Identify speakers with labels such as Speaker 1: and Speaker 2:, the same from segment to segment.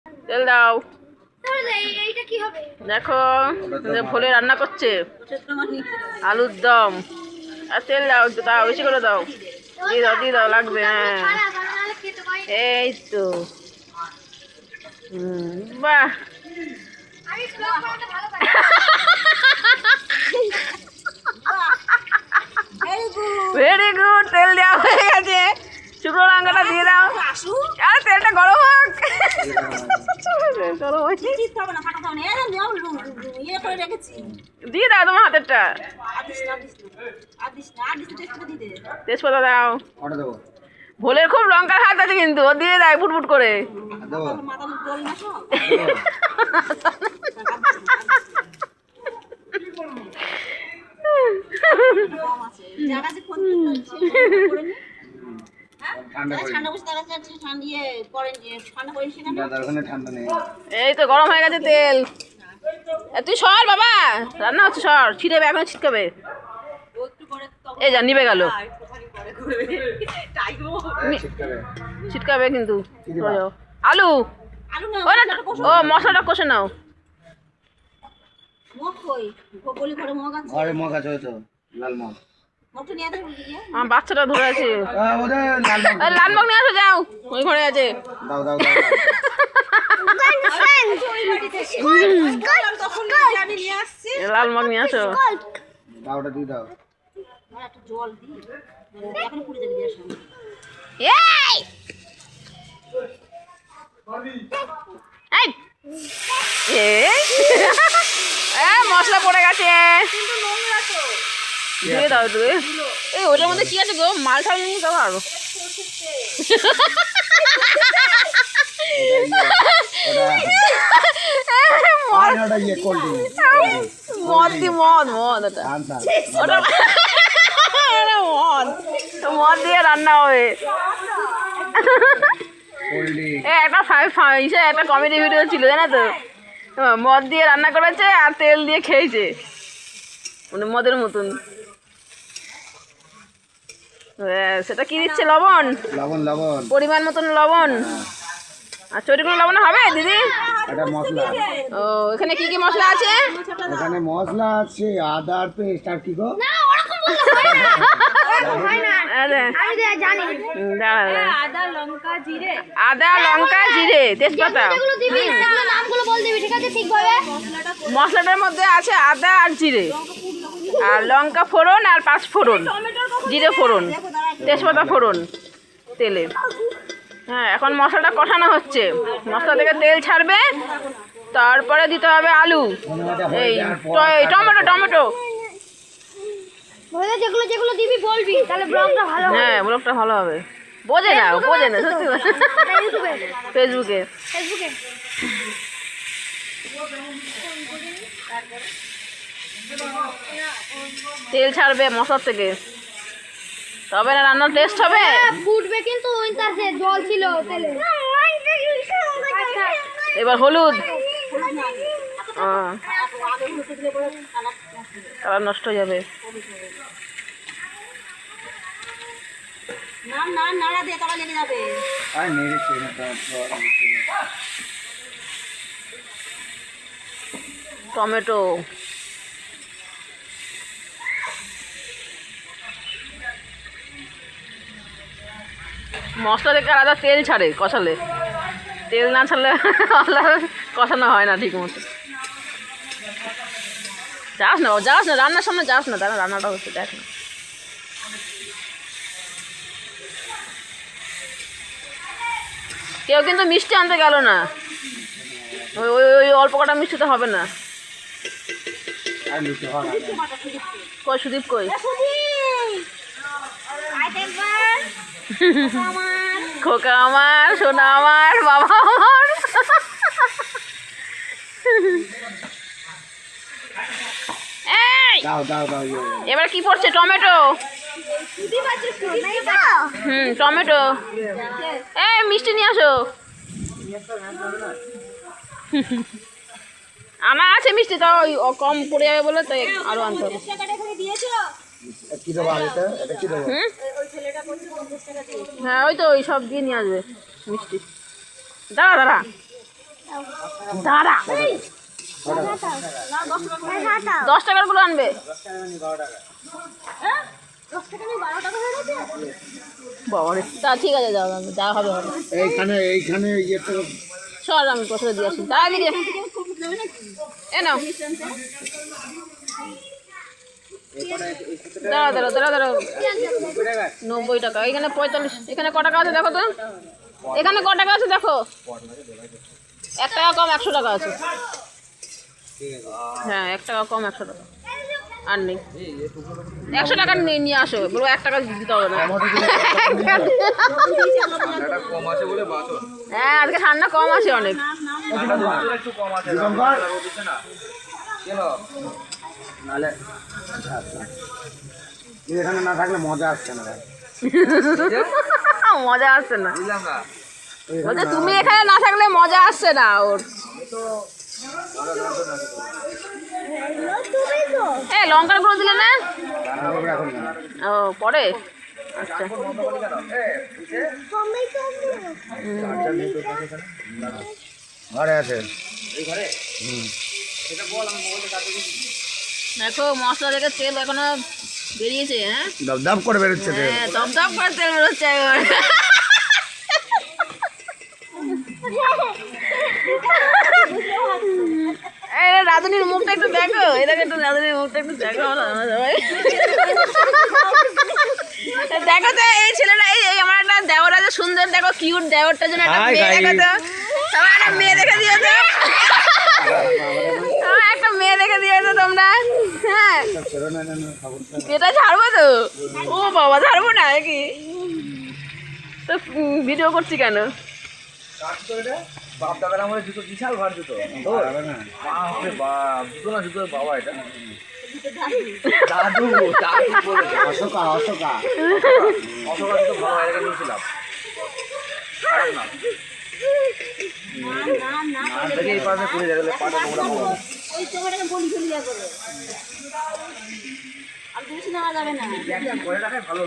Speaker 1: তেল দাও। দেখো ভোলে রান্না করছে আলুর দম। আর তেল দাও, একটু দাও, বেশি করে দাও। দিয়ে দাও লাগবে। হ্যাঁ এই তো। বাহ ভেরি গুড। তেল দেওয়া হয়ে গেছে, শুকনো লঙ্কাটা দিয়ে দাও। আর তেলটা গরম হোক। দিয়ে দাও তোমার হাতেরটা। তেজপাতা দাও। ভোলের খুব লঙ্কার হাত আছে কিন্তু, ও দিয়ে দেয় ফুটফুট করে। এই তো গরম হয়ে গেছে তেল। তুই সর বাবা, রান্না হচ্ছে, সর। ছিটাবে, এখন ছিটকাবে। এই যা নিবে গেল। ছিটকাবে কিন্তু। আলু ও মশলাটা কষে নাও। আমার বাচ্চাটা ধরে আছে। লাল মগ নিয়ে আসো, যাও, ওই ঘরে আছে। লাল মগ নিয়ে আসো। মশলা পড়ে গেছে, দিয়ে দাও তুমি। এই ওটার মধ্যে কি আছে গো? মাল ঠাল নিয়ে যাবো আরো। মদ দিয়ে রান্না হবে। একটা কমেডি ভিডিও ছিল, জানো তো? মদ দিয়ে রান্না করেছে আর তেল দিয়ে খেয়েছে, মানে মদের মতন। সেটা কি দিচ্ছে? লবণ, পরিমাণ মতন লবণ। আচ্ছা, ওইটুকু লবণ হবে দিদি? ও, এখানে কি কি মশলা আছে?
Speaker 2: এখানে মশলা আছে আদার পেস্ট। আর কি গো?
Speaker 1: আদা লঙ্কা জিরে তেজপাতা। মশলাটার মধ্যে আছে আদা আর জিরে, আর লঙ্কা ফোড়ন, আর পাঁচ ফোড়ন, জিরে ফোড়ন, তেজপাতা ফোড়ন তেলে। হ্যাঁ, এখন মশলাটা কষানো হচ্ছে। মশলা থেকে তেল ছাড়বে, তারপরে দিতে হবে আলু, এই টমেটো। টমেটো
Speaker 3: যেগুলো দিবি বলবি, তাহলে ব্লগটা ভালো হবে।
Speaker 1: হ্যাঁ, ব্লগটা ভালো হবে। বোঝে না সত্যি। ফেসবুকে তেল ছাড়বে মশলার থেকে, তবে না রান্নার টেস্ট হবে।
Speaker 3: ফুটবে কিন্তু জল ছিল তেলে।
Speaker 1: এবার হলুদ, কালার নষ্ট হয়ে যাবে। টমেটো, মশলা থেকে আলাদা তেল ছাড়ে কষালে। তেল না ছাড়লে কষানো হয় না ঠিক মতো। যাস না রান্নার সামনে যাস না, তারা রান্নাটা হচ্ছে, দেখ না। কেউ কিন্তু মিষ্টি আনতে গেল না, ওই অল্প কটা মিষ্টিতে হবে না। কই সুদীপ কই? খোকা আমার, সোনা আমার, বাবা আমার। এবার কি পড়ছে? টমেটো। টমেটো। মিষ্টি নিয়ে আসো। আনা আছে মিষ্টি, তাও কম পড়ে যাবে বলে তাই আরো আনতে হবে। হ্যাঁ, ওই তো ওই সব দিয়ে নিয়ে আসবে মিষ্টি। দাঁড়া দাঁড়া, 10 টাকার গুলো আনবে। বাবা রে, তা ঠিক আছে, যাও যা হবে হবে।
Speaker 2: এইখানে ইয়েতে
Speaker 1: চল আমি বসে দিয়ে আসি, দাঁড়া দিদি, এ নাও। দাঁড়া 90 টাকা, এখানে 45, এখানে ক টাকা আছে দেখো তো, এখানে ক টাকা আছে দেখো, 1 টাকা কম 100 টাকা আছে। হ্যাঁ 1 টাকা কম 100 টাকা আর নেই। 100 টাকা নিয়ে আসো, বলবো 1 টাকা দিতে হবে না। হ্যাঁ আজকে ঠান্ডা কম আছে অনেক।
Speaker 2: নালে এখানে না থাকলে মজা আসছে না ভাই।
Speaker 1: মজা আসছে না বলছে, তুমি এখানে না থাকলে মজা আসছে না ওর। এ লঙ্কার গুঁড়ো দিলে না? ও পরে, আচ্ছা।
Speaker 2: ঘরে আছে।
Speaker 1: দেখো মশলা থেকে তেল এখনো বেরিয়েছে। হ্যাঁ
Speaker 2: দপদপ করে বেরোচ্ছে তেল।
Speaker 1: হ্যাঁ দপদপ করে তেল বেরোচ্ছে একবার। রাধুনির মুখটা একটু দেখো, এটাকে একটু রাধুনির মুখটা একটু দেখো সবাই। দেখো তো এই ছেলেটা, এই আমার একটা দেওর আছে সুন্দর, দেখো কিউট দেওরটার জন্য একটা মেয়ে দেখো তো, সবাই একটা মেয়ে দেখে দিও তো, একটা মেয়ে দেখে দিও তো তোমরা। হ্যাঁ এটা ছাড়বো তো, ও বাবা ছাড়বো না কি তো, ভিডিও করছি কেন?
Speaker 4: বাপ দাদার আমলে জুতো বিশাল ভার জুতো, বাপরে বাপ, জুতো না জুতো বাবা, এটা দাদু বলে
Speaker 2: অশোকা
Speaker 4: অশোকা জুতো ভালো হয়, এটা নিয়েছিলাম। দেখে এই পাশে ঘুরে যাবে, পাটা নোংরা হবে। করে রাখে ভালো।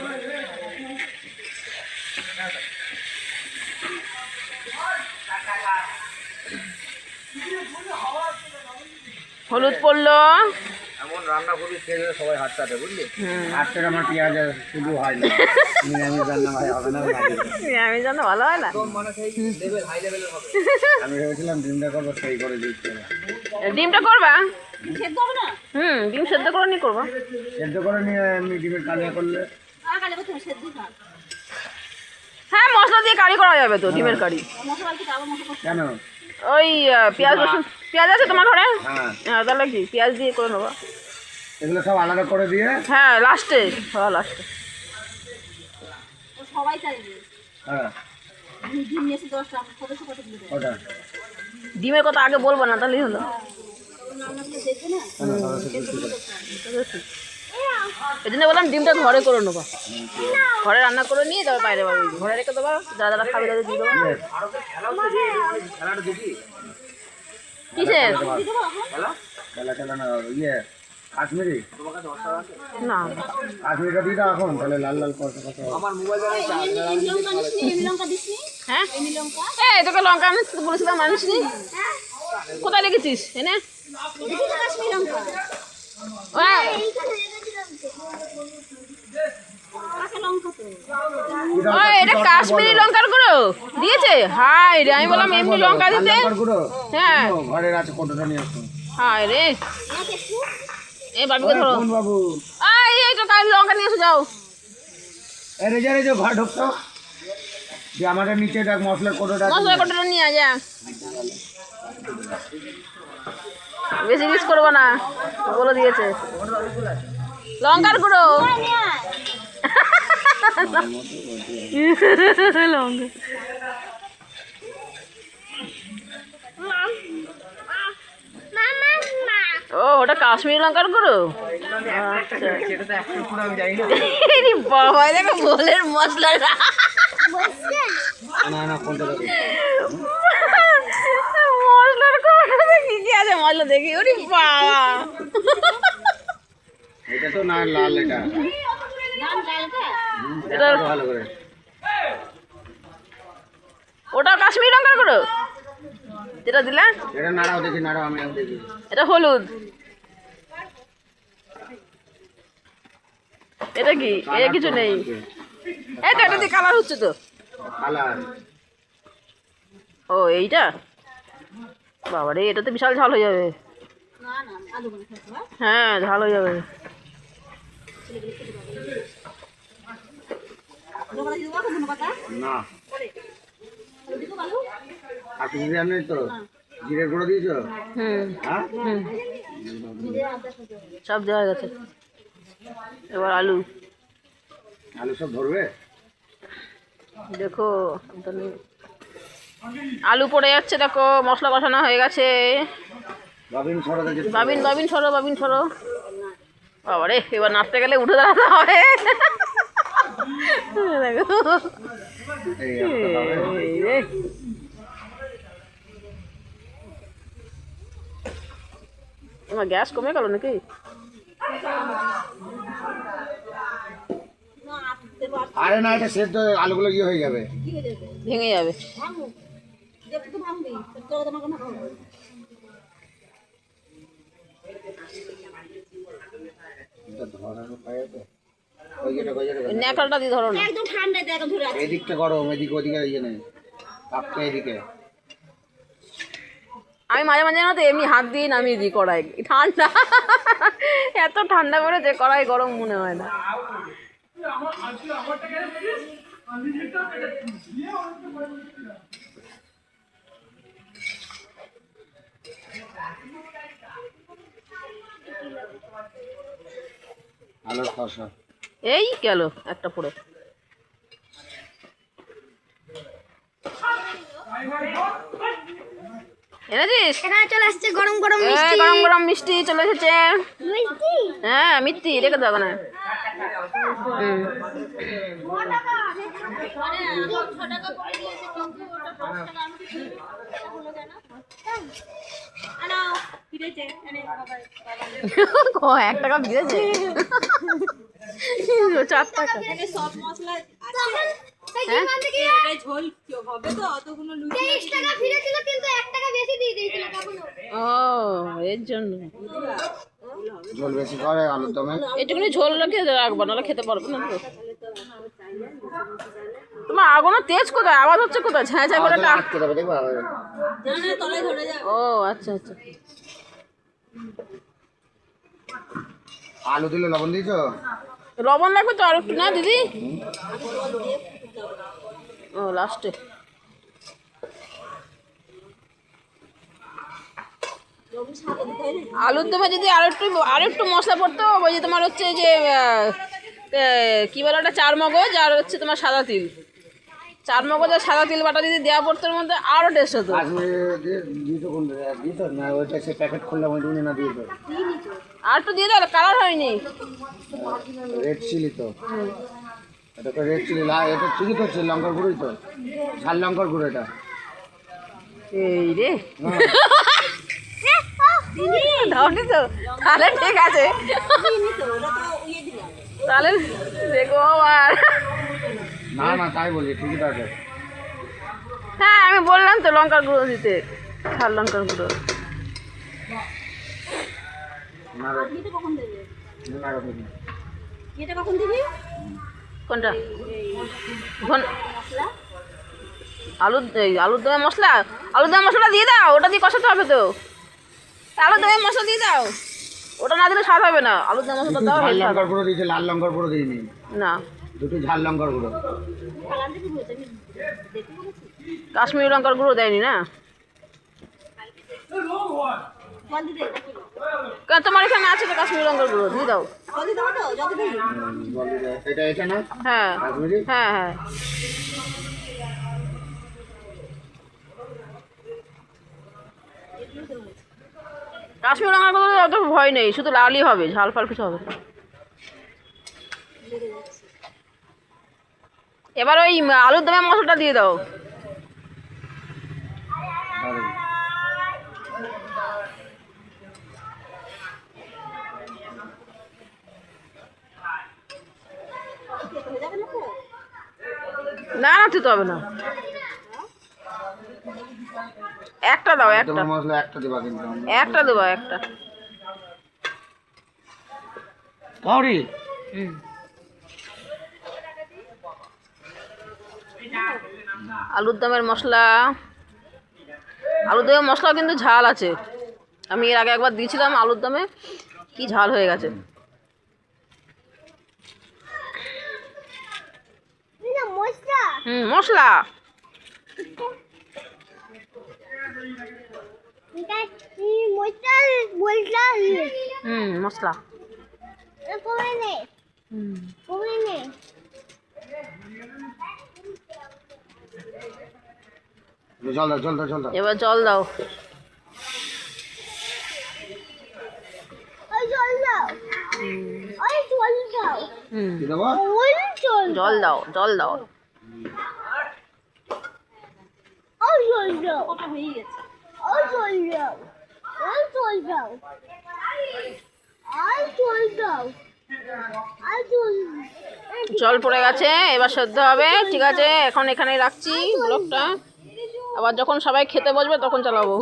Speaker 1: হলুদ পড়লো,
Speaker 4: এমন রান্না করবি খেয়ে সবাই হাত চাটে, বুঝলি?
Speaker 2: আজকে আমার পেঁয়াজ শুধু হয় না, নিরামিষ রান্না ভাই হবে না।
Speaker 1: আমি জানো ভালো হয় না।
Speaker 4: মানে সেই লেভেল, হাই লেভেলের হবে।
Speaker 2: আমি ভেবেছিলাম ডিমটা করবো, সেই করে দিচ্ছি।
Speaker 1: ডিমটা করবা? ডিম সেদ্ধ করে নি করবা?
Speaker 2: সেদ্ধ করে নিয়ে এমনি ডিমের কালিয়া করলে।
Speaker 1: হ্যাঁ মশলা দিয়ে কারি করা যাবে তো, ডিমের কারি।
Speaker 2: কেন?
Speaker 1: ওই পেঁয়াজ রসুন, পেঁয়াজ আছে তোমার ঘরে?
Speaker 2: হ্যাঁ
Speaker 1: হ্যাঁ তাহলে কি পেঁয়াজ দিয়ে করে নেবো।
Speaker 2: এগুলো সব আলাদা করে দিয়ে।
Speaker 1: হ্যাঁ লাস্টে, সবার লাস্টে।
Speaker 2: হ্যাঁ ওটা
Speaker 1: ডিমের কথা আগে বলবো না, তাহলেই হলো। এই জন্য বললাম ডিমটা ঘরে করে নেবো, ঘরে রান্না করে নিয়ে তারপর বাইরে পাবো, ঘরে রেখে দেবো, যারা যারা খাবে তাদের দিয়ে দেবো।
Speaker 4: খেলাটা দেখি,
Speaker 1: কিসের?
Speaker 2: খেলা খেলা না, ইয়ে কাশ্মীরি
Speaker 1: না
Speaker 2: কাশ্মীরিটা দিয়ে দাও এখন, তাহলে লাল লাল কত কত।
Speaker 4: আমার মোবাইল
Speaker 1: হ্যাঁ এই তোকে লঙ্কা আমি বলেছিলাম আনিস নি, কোথায় রেখেছিস এনে? এটা কাশ্মীরি লঙ্কার গুঁড়ো দিয়েছে? হাই রে, আমি বললাম এমনি লঙ্কা দিতে। হ্যাঁ
Speaker 2: ঘরের আছে, কতটা নিয়ে আসুন।
Speaker 1: হাই রে, এই বাবিকে ধরো।
Speaker 2: কোন বাবু?
Speaker 1: এই তো কাল লঙ্কা নিয়ে এসে যাও।
Speaker 2: এই যে ঘর ঢুকতো, যে আমাদের নিচে দেখ মশলার কোটোটা।
Speaker 1: মশলা কোটোটা নিয়ে যা, বেশি মিস করবো না বলে দিয়েছে। লঙ্কার গুঁড়ো লঙ্কা, ও ওটা কাশ্মীরি লঙ্কার গুঁড়ো। আচ্ছা বাবা দেখো বোলের মশলাটা,
Speaker 2: না কোনটা দেখো,
Speaker 1: মশলার কোটোটা কি কি আছে মশলা দেখি। ওরে বাবা,
Speaker 2: এটা তো না লাল, এটা ভালো করে।
Speaker 1: ওটা কাশ্মীরি লঙ্কার গুঁড়ো। যেটা দিলা
Speaker 2: এটা নাড়াও দেখি, নাড়াও, আমি দেখি।
Speaker 1: এটা হলুদ। এটা কি? এটা কিছু নেই। এই তো এটা দিয়ে কালার হচ্ছে তো।
Speaker 2: কালার।
Speaker 1: ও এইটা, বাবারে এটা তো বিশাল ঝাল হয়ে যাবে। হ্যাঁ ঝাল হয়ে যাবে।
Speaker 2: না, আর কিছু দেওয়ার নেই তো? জিরের গুঁড়ো দিয়েছো?
Speaker 1: হুম
Speaker 2: হ্যাঁ,
Speaker 1: হুম, সব দেওয়া হয়ে গেছে। এবার আলু
Speaker 2: আলু সব ধরবে।
Speaker 1: দেখো, আলু পড়ে যাচ্ছে, দেখো মশলা কষানো হয়ে গেছে।
Speaker 2: বাবিন ছড়াতে যেতে হবে।
Speaker 1: বাবিন বাবিন সরো, বাবিন সরো। বাবারে এবার নাচতে গেলে উঠে দাঁড়াতে হবে। দেখো
Speaker 2: এই একটা হবে।
Speaker 1: এই রে। আমার গ্যাস কমে গেল নাকি?
Speaker 2: আরে না, এটা সেদ্ধ আলুগুলো ইয়ে হয়ে যাবে।
Speaker 1: ভেঙে যাবে।
Speaker 2: এটা ধরানো পায় তো। ওই যেটা ওই যেটা
Speaker 1: ন্যাকড়াটা দিয়ে ধরো না।
Speaker 3: একদম ঠান্ডায় দেখো ধরে আছে।
Speaker 2: এদিকটা গরম, এদিকে ওদিকে ইয়ে নেই, তাপটা এদিকে।
Speaker 1: আমি মাঝে মাঝে না তো এমনি হাত দিয়ে নামিয়ে দিই কড়াই, ঠান্ডা এত ঠান্ডা করে যে কড়াই গরম মনে হয় না।
Speaker 2: আলুর খসা।
Speaker 1: এই গেল একটা পড়ে। এনেছিস?
Speaker 3: এখানে চলে আসছে গরম গরম
Speaker 1: এই
Speaker 3: মিষ্টি।
Speaker 1: গরম গরম মিষ্টি চলে এসেছে।
Speaker 3: মিষ্টি?
Speaker 1: হ্যাঁ মিষ্টি রেখে দাও না। হুম, ও 1 টাকা দিয়েছে। 4 টাকা।
Speaker 5: সব মশলা
Speaker 3: তখন সেই
Speaker 1: হ্যাঁ?
Speaker 3: দোকান থেকে
Speaker 5: এটাই ঝোল হবে তো অতগুলো লুচি
Speaker 3: 23 টাকা ফিরেছিল কিন্তু 1 টাকা বেশি দিয়ে দিয়েছিল তখন।
Speaker 1: ও এর জন্য
Speaker 2: ঝোল বেশি করে আলুর দমে।
Speaker 1: এটুকুনি ঝোল রেখে রাখবো, নাহলে খেতে পারবো না তো। তোমার আগুনের তেজ কোথায়? আওয়াজ হচ্ছে কোথায়? ঝাঁ ঝাঁ করে টাক।
Speaker 2: আটকে দেবে, দেখবা।
Speaker 5: তলায় ধরে যাবে।
Speaker 1: ও আচ্ছা আচ্ছা।
Speaker 2: আলু দিলে লবণ দিয়েছো?
Speaker 1: লবণ লাগবে তো আর একটু, না দিদি? ও লাস্টে। আলুর দমে যদি আর একটু মশলা পড়তো, ওই যে তোমার হচ্ছে যে কি বলে ওটা, 4 মগজ আর হচ্ছে তোমার সাদা তিল। 4 মগজ আর সাদা তিল বাটা যদি দেওয়া পড়তো, এর মধ্যে আরও টেস্ট হতো।
Speaker 2: কাশ্মীরে দিয়েছো কোন দিয়েছো না? ওইটা সে প্যাকেট খুললাম, ওই দিনে না দিয়েছো?
Speaker 1: আর একটু দিয়ে দাও, কালার হয়নি।
Speaker 2: রেড চিলি তো, এটা তো রেড চিলি। এটা চিলি তো হচ্ছে লঙ্কার গুঁড়োই তো, ঝাল লঙ্কার গুঁড়ো এটা।
Speaker 1: এই রে
Speaker 2: হ্যাঁ।
Speaker 1: দাওনি তো, তাহলে ঠিক আছে। তাহলে দেখো আবার।
Speaker 2: না না, তাই বলি, ঠিকই তো আছে।
Speaker 1: হ্যাঁ আমি বললাম তো লঙ্কার গুঁড়ো দিতে, ঝাল লঙ্কার গুঁড়ো।
Speaker 2: না রে, না রে, না।
Speaker 5: এটা কখন দিবি?
Speaker 1: কোনটা? আলুর দমে মশলা, আলুর দমে মশলাটা দিয়ে দাও, ওটা দিয়ে কষাতে হবে তো। আলুর দমে মশলা দিয়ে দাও, ওটা না দিলে স্বাদ হবে না। আলুর দমে মশলা
Speaker 2: দুটো
Speaker 1: দাও,
Speaker 2: ঝাল
Speaker 1: হেল্প হবে।
Speaker 2: লঙ্কার গুঁড়ো দিয়েছে, লাল লঙ্কার গুঁড়ো দিইনি।
Speaker 1: না
Speaker 2: দুটো ঝাল লঙ্কার গুঁড়ো।
Speaker 1: কাশ্মীরি লঙ্কার গুঁড়ো দেয়নি না? কেন তোমার এখানে আছে তো কাশ্মীরি লঙ্কার গুঁড়ো, দিয়ে দাও।
Speaker 5: জল দিতে হবে তো? জল দিবি?
Speaker 2: জল দিয়ে দাও। এটা এটা না
Speaker 1: হ্যাঁ
Speaker 2: কাশ্মীরি?
Speaker 1: হ্যাঁ হ্যাঁ। কাশ্মীরি লঙ্কার গুঁড়ো অত ভয় নেই, শুধু লালই হবে, ঝাল ফাল কিছু হবে না। এবার ওই আলুর দমে মশলাটা দিয়ে দাও। না না দিতে হবে না, 1 একটা দাও, একটা
Speaker 2: তোমার মশলা একটা দেবা কিন্তু
Speaker 1: একটা দেবো, একটা।
Speaker 2: কাউরি
Speaker 1: আলুর দমের মশলা, আলুর দমের মশলাও কিন্তু ঝাল আছে। আমি এর আগে একবার দিয়েছিলাম আলুর দমে, কি ঝাল হয়ে গেছে।
Speaker 3: মশলা
Speaker 1: মশলা মশলা
Speaker 3: কমে নে কমে নে
Speaker 2: জল দাও জল দাও জল দাও
Speaker 1: এবার জল দাও।
Speaker 3: ওই জল দাও ওই জল দাও
Speaker 2: কি দেবো
Speaker 3: ওই জল
Speaker 1: জল দাও, জল দাও।
Speaker 3: ওই জল দাও
Speaker 5: ওটা হয়ে গেছে।
Speaker 3: ওই জল দাও ওই জল দাও আর জল দাও আর জল
Speaker 1: জল পড়ে গেছে, এবার সেদ্ধ হবে। ঠিক আছে, এখন এখানেই রাখছি ব্লগটা। আবার যখন সবাই খেতে বসবে তখন চালাবো।